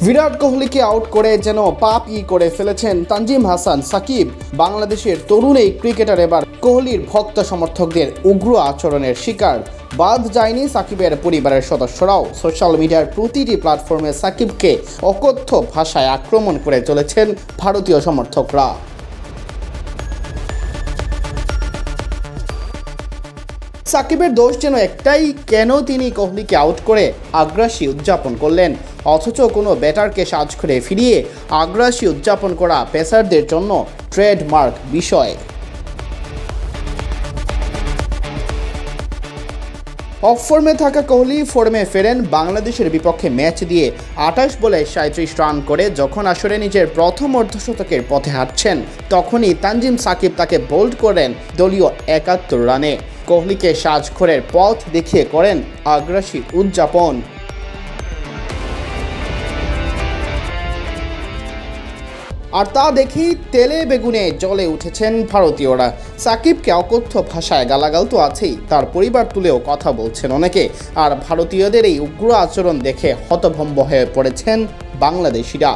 বিরাট কোহলিকে out করে যেন পাপই করে ফেলেছেন তানজিম হাসান সাকিব। বাংলাদেশের তরুণ এই ক্রিকেটার এবার কোহলির ভক্ত সমর্থকদের উগ্র আচরণের শিকার। বাদ যায়নি সাকিবের পরিবারের সদস্যরাও। সোশ্যাল মিডিয়ার প্রতিটি প্ল্যাটফর্মে সাকিবকে অকথ্য ভাষায় আক্রমণ করে চলেছেন ভারতীয় সমর্থকরা। সাকিবের দোষ যেন একটাই, কেন তিনি কোহলিকে আউট করে আগ্রাসী উদযাপন করলেন। অথচ কোনো ব্যাটারকে সাজ করে ফিরিয়ে আগ্রাসী উদযাপন করা পেসারদের জন্য ট্রেডমার্ক বিষয়। অফ ফর্মে থাকা কোহলি ফর্মে ফেরেন বাংলাদেশের বিপক্ষে ম্যাচ দিয়ে 28 বলে 37 রান করে। যখন আসলে নিজের প্রথম অর্ধশতকের পথে হাঁটছেন, তখনই তানজিম সাকিব তাকে বোল্ড করেন দলীয় 71 রানে। কোহলিকে সাজঘরের পথ দেখিয়ে করেন আগ্রাসী উদযাপন। আর তা দেখেই তেলে বেগুনে জ্বলে উঠেছেন ভারতীয়রা। সাকিবকে অকথ্য ভাষায় গালাগাল তো আছেই, তার পরিবার তুলেও কথা বলছেন অনেকে। আর ভারতীয়দের এই উগ্র আচরণ দেখে হতভম্ব হয়ে পড়েছেন বাংলাদেশিরা।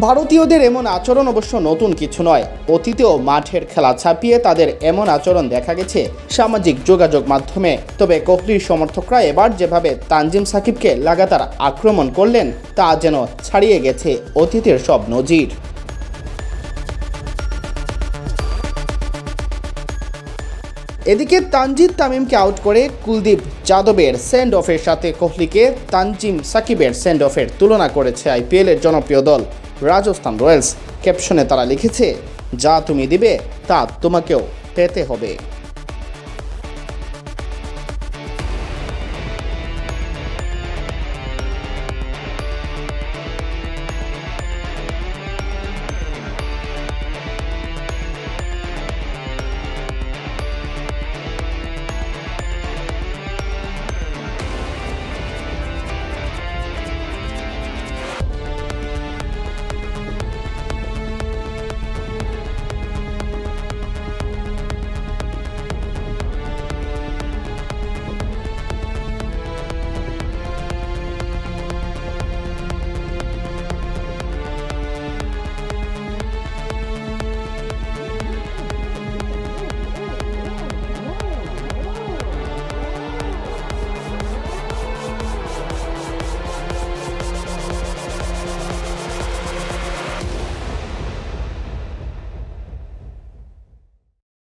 ভারতীয়দের এমন আচরণ অবশ্য নতুন কিছু নয়। অতীতেও মাঠের খেলা ছাপিয়ে তাদের এমন আচরণ দেখা গেছে সামাজিক যোগাযোগ মাধ্যমে। তবে কোহলির সমর্থকরা এবার যেভাবে তানজিম সাকিবকে লাগাতার আক্রমণ করলেন, তা যেন ছাড়িয়ে গেছে অতীতের সব নজির। এদিকে তানজিদ তামিমকে আউট করে কুলদীপ যাদবের সেন্ড অফের সাথে কোহলিকে তানজিম সাকিবের সেন্ড অফের তুলনা করেছে আইপিএলের জনপ্রিয় দল রাজস্থান রয়্যালস। ক্যাপশনে তারা লিখেছে, যা তুমি দিবে তা তোমাকেও পেতে হবে।